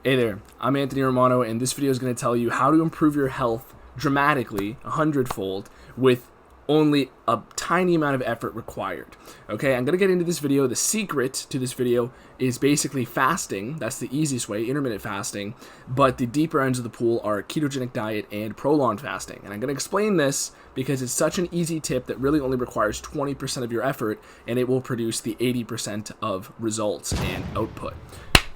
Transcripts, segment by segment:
Hey there, I'm Anthony Romano, and this video is going to tell you how to improve your health dramatically, 100-fold, with only a tiny amount of effort required. Okay, I'm going to get into this video. The secret to this video is basically fasting. That's the easiest way, intermittent fasting, but the deeper ends of the pool are ketogenic diet and prolonged fasting. And I'm going to explain this because it's such an easy tip that really only requires 20% of your effort, and it will produce the 80% of results and output.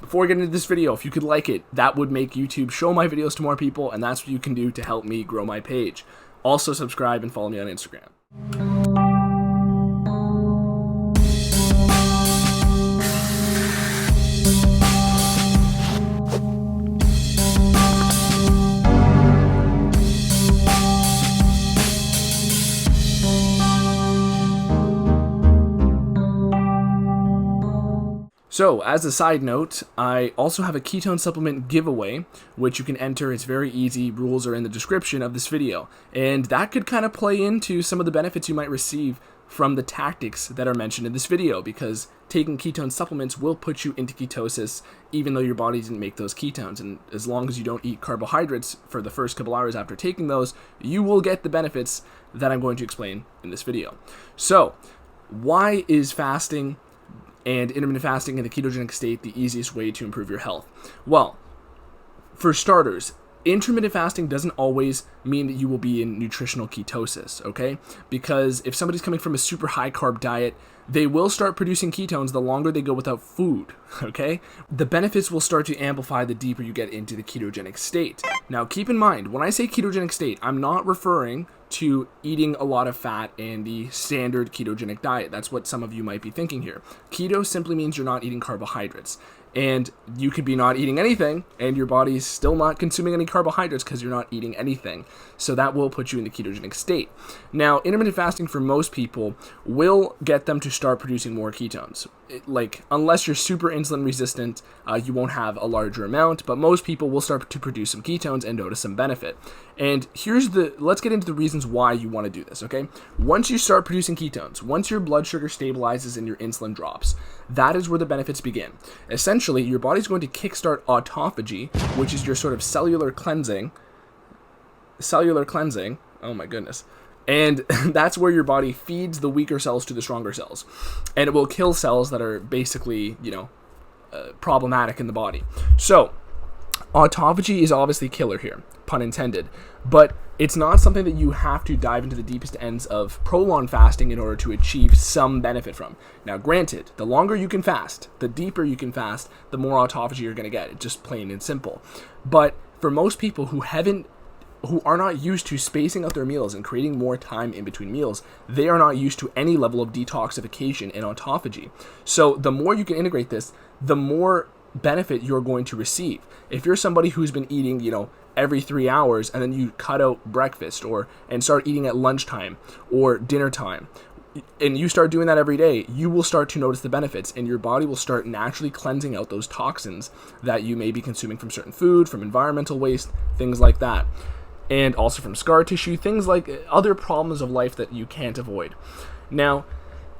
Before we get into this video, if you could like it, that would make YouTube show my videos to more people, and that's what you can do to help me grow my page. Also, subscribe and follow me on Instagram. So, as a side note, I also have a ketone supplement giveaway, which you can enter. It's very easy. Rules are in the description of this video. And that could kind of play into some of the benefits you might receive from the tactics that are mentioned in this video, because taking ketone supplements will put you into ketosis even though your body didn't make those ketones. And as long as you don't eat carbohydrates for the first couple hours after taking those, you will get the benefits that I'm going to explain in this video. So, why is fasting and intermittent fasting in the ketogenic state the easiest way to improve your health? Well, for starters, intermittent fasting doesn't always mean that you will be in nutritional ketosis, okay? Because if somebody's coming from a super high carb diet, they will start producing ketones the longer they go without food, okay? The benefits will start to amplify the deeper you get into the ketogenic state. Now, keep in mind, when I say ketogenic state, I'm not referring to eating a lot of fat and the standard ketogenic diet. That's what some of you might be thinking here. Keto simply means you're not eating carbohydrates. And you could be not eating anything, and your body's still not consuming any carbohydrates because you're not eating anything. So that will put you in the ketogenic state. Now, intermittent fasting for most people will get them to start producing more ketones. Unless you're super insulin resistant, you won't have a larger amount, but most people will start to produce some ketones and notice some benefit. And let's get into the reasons why you want to do this, okay? Once you start producing ketones, once your blood sugar stabilizes and your insulin drops, that is where the benefits begin. Essentially, your body's going to kickstart autophagy, which is your sort of cellular cleansing. Oh my goodness. And that's where your body feeds the weaker cells to the stronger cells. And it will kill cells that are basically, problematic in the body. So, autophagy is obviously killer here, pun intended. But it's not something that you have to dive into the deepest ends of prolonged fasting in order to achieve some benefit from. Now, granted, the longer you can fast, the deeper you can fast, the more autophagy you're going to get. It's just plain and simple. But for most people who are not used to spacing out their meals and creating more time in between meals, they are not used to any level of detoxification and autophagy. So the more you can integrate this, the more benefit you're going to receive. If you're somebody who's been eating, every 3 hours, and then you cut out breakfast and start eating at lunchtime or dinner time, and you start doing that every day, you will start to notice the benefits, and your body will start naturally cleansing out those toxins that you may be consuming from certain food, from environmental waste, things like that. And also from scar tissue, things like other problems of life that you can't avoid. Now,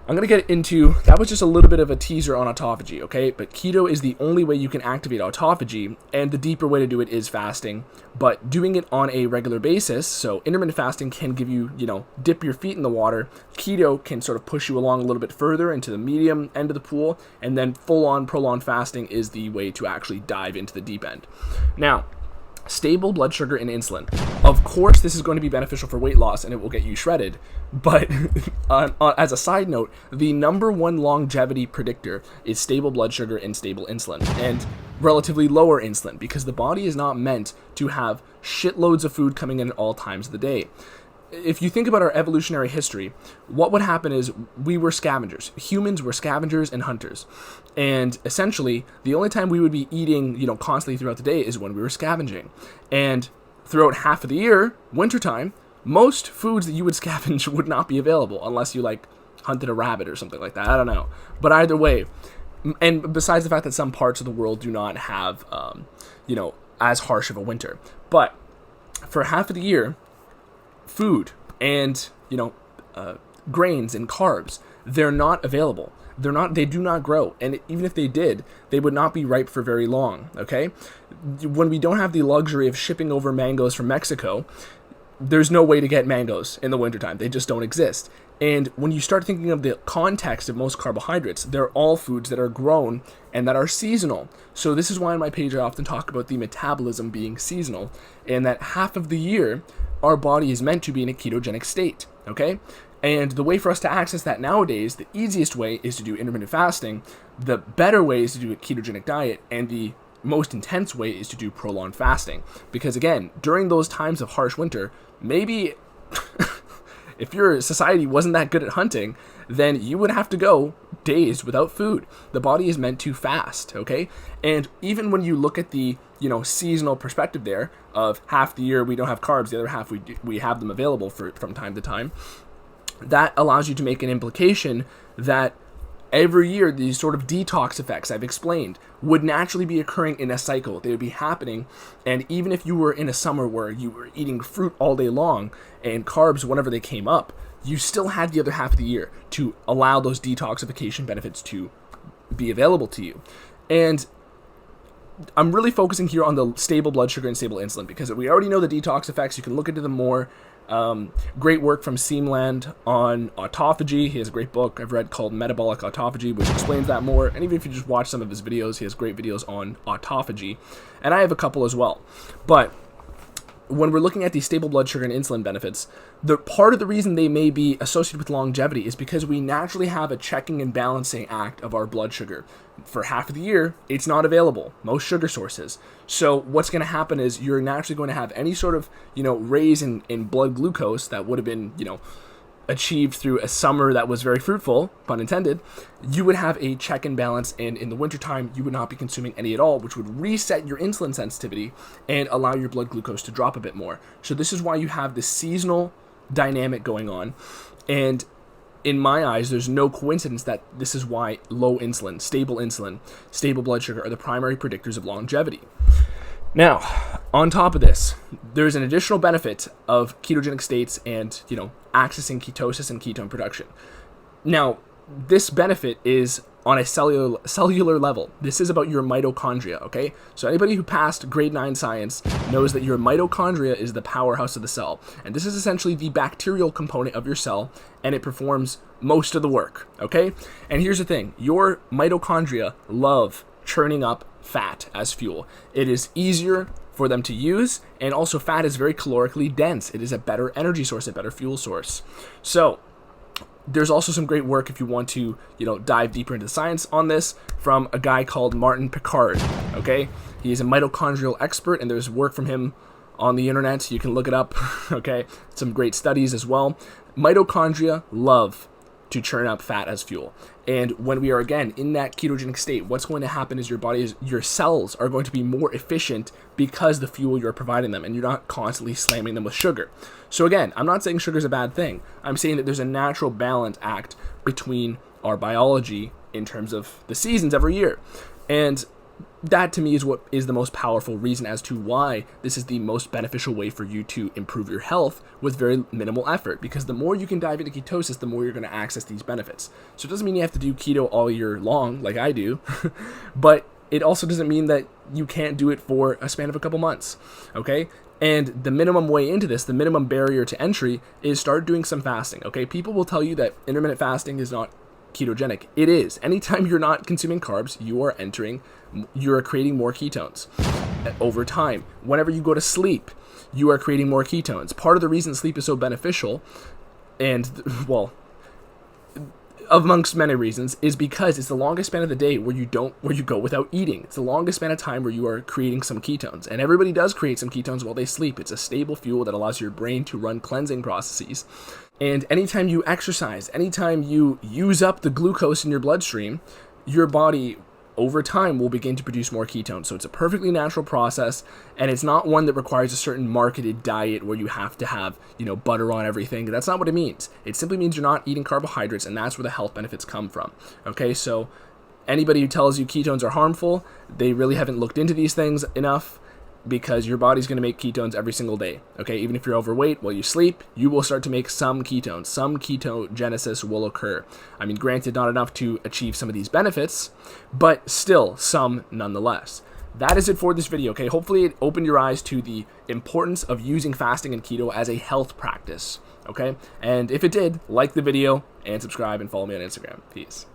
I'm going to get into, that was just a little bit of a teaser on autophagy, okay? But keto is the only way you can activate autophagy, and the deeper way to do it is fasting. But doing it on a regular basis, so intermittent fasting can give you, dip your feet in the water. Keto can sort of push you along a little bit further into the medium end of the pool, and then full-on prolonged fasting is the way to actually dive into the deep end. Now, stable blood sugar and insulin. Of course, this is going to be beneficial for weight loss and it will get you shredded. But as a side note, the number one longevity predictor is stable blood sugar and stable insulin, and relatively lower insulin, because the body is not meant to have shitloads of food coming in at all times of the day. If you think about our evolutionary history, what would happen is we were scavengers. Humans were scavengers and hunters. And essentially, the only time we would be eating, constantly throughout the day is when we were scavenging. And throughout half of the year, wintertime, most foods that you would scavenge would not be available unless you, hunted a rabbit or something like that. I don't know. But either way, and besides the fact that some parts of the world do not have, as harsh of a winter. But for half of the year, food and grains and carbs, they're not available. They do not grow. And even if they did, they would not be ripe for very long, okay? When we don't have the luxury of shipping over mangoes from Mexico, there's no way to get mangoes in the wintertime. They just don't exist. And when you start thinking of the context of most carbohydrates, they're all foods that are grown and that are seasonal. So this is why on my page I often talk about the metabolism being seasonal, and that half of the year our body is meant to be in a ketogenic state, okay? And the way for us to access that nowadays, the easiest way is to do intermittent fasting. The better way is to do a ketogenic diet, and the most intense way is to do prolonged fasting. Because again, during those times of harsh winter, maybe if your society wasn't that good at hunting, then you would have to go days without food. The body is meant to fast, okay? And even when you look at the, seasonal perspective there of half the year we don't have carbs, the other half we have them available from time to time, that allows you to make an implication that every year these sort of detox effects I've explained would naturally be occurring in a cycle. They would be happening, and even if you were in a summer where you were eating fruit all day long and carbs whenever they came up, you still had the other half of the year to allow those detoxification benefits to be available to you. And I'm really focusing here on the stable blood sugar and stable insulin because we already know the detox effects. You can look into them more. Great work from Seamland on autophagy. He has a great book I've read called Metabolic Autophagy, which explains that more. And even if you just watch some of his videos, he has great videos on autophagy. And I have a couple as well. But when we're looking at these stable blood sugar and insulin benefits, the part of the reason they may be associated with longevity is because we naturally have a checking and balancing act of our blood sugar. For half of the year, it's not available, most sugar sources. So what's going to happen is you're naturally going to have any sort of, raise in blood glucose that would have been, achieved through a summer that was very fruitful, pun intended. You would have a check and balance, and in the wintertime, you would not be consuming any at all, which would reset your insulin sensitivity and allow your blood glucose to drop a bit more. So this is why you have this seasonal dynamic going on. And in my eyes, there's no coincidence that this is why low insulin, stable blood sugar are the primary predictors of longevity. Now, on top of this, there's an additional benefit of ketogenic states and, accessing ketosis and ketone production. Now, this benefit is on a cellular level. This is about your mitochondria, okay? So anybody who passed grade 9 science knows that your mitochondria is the powerhouse of the cell. And this is essentially the bacterial component of your cell, and it performs most of the work, okay? And here's the thing. Your mitochondria love churning up fat as fuel. It is easier for them to use, and also fat is very calorically dense. It is a better energy source, a better fuel source. So there's also some great work if you want to, dive deeper into the science on this from a guy called Martin Picard, okay? He is a mitochondrial expert, and there's work from him on the internet. You can look it up, okay? Some great studies as well. Mitochondria love to churn up fat as fuel. And when we are, again, in that ketogenic state, what's going to happen is your cells are going to be more efficient because the fuel you're providing them, and you're not constantly slamming them with sugar. So again, I'm not saying sugar is a bad thing. I'm saying that there's a natural balance act between our biology in terms of the seasons every year. And that to me is what is the most powerful reason as to why this is the most beneficial way for you to improve your health with very minimal effort, because the more you can dive into ketosis, the more you're going to access these benefits. So it doesn't mean you have to do keto all year long like I do, but it also doesn't mean that you can't do it for a span of a couple months, okay? And the minimum way into this, the minimum barrier to entry, is start doing some fasting, okay? People will tell you that intermittent fasting is not ketogenic. It is. Anytime you're not consuming carbs, you're creating more ketones over time. Whenever you go to sleep, you are creating more ketones. Part of the reason sleep is so beneficial, and amongst many reasons, is because it's the longest span of the day where you go without eating. It's the longest span of time where you are creating some ketones, and everybody does create some ketones while they sleep. It's a stable fuel that allows your brain to run cleansing processes. And anytime you exercise, anytime you use up the glucose in your bloodstream, your body over time will begin to produce more ketones. So it's a perfectly natural process, and it's not one that requires a certain marketed diet where you have to have, butter on everything. That's not what it means. It simply means you're not eating carbohydrates, and that's where the health benefits come from. Okay, so anybody who tells you ketones are harmful, they really haven't looked into these things enough. because your body's going to make ketones every single day. Okay, even if you're overweight, while you sleep, you will start to make some ketones. Some ketogenesis will occur. I mean, granted, not enough to achieve some of these benefits, but still some nonetheless. That is it for this video, okay? Hopefully it opened your eyes to the importance of using fasting and keto as a health practice, okay? And if it did, like the video and subscribe and follow me on Instagram. Peace.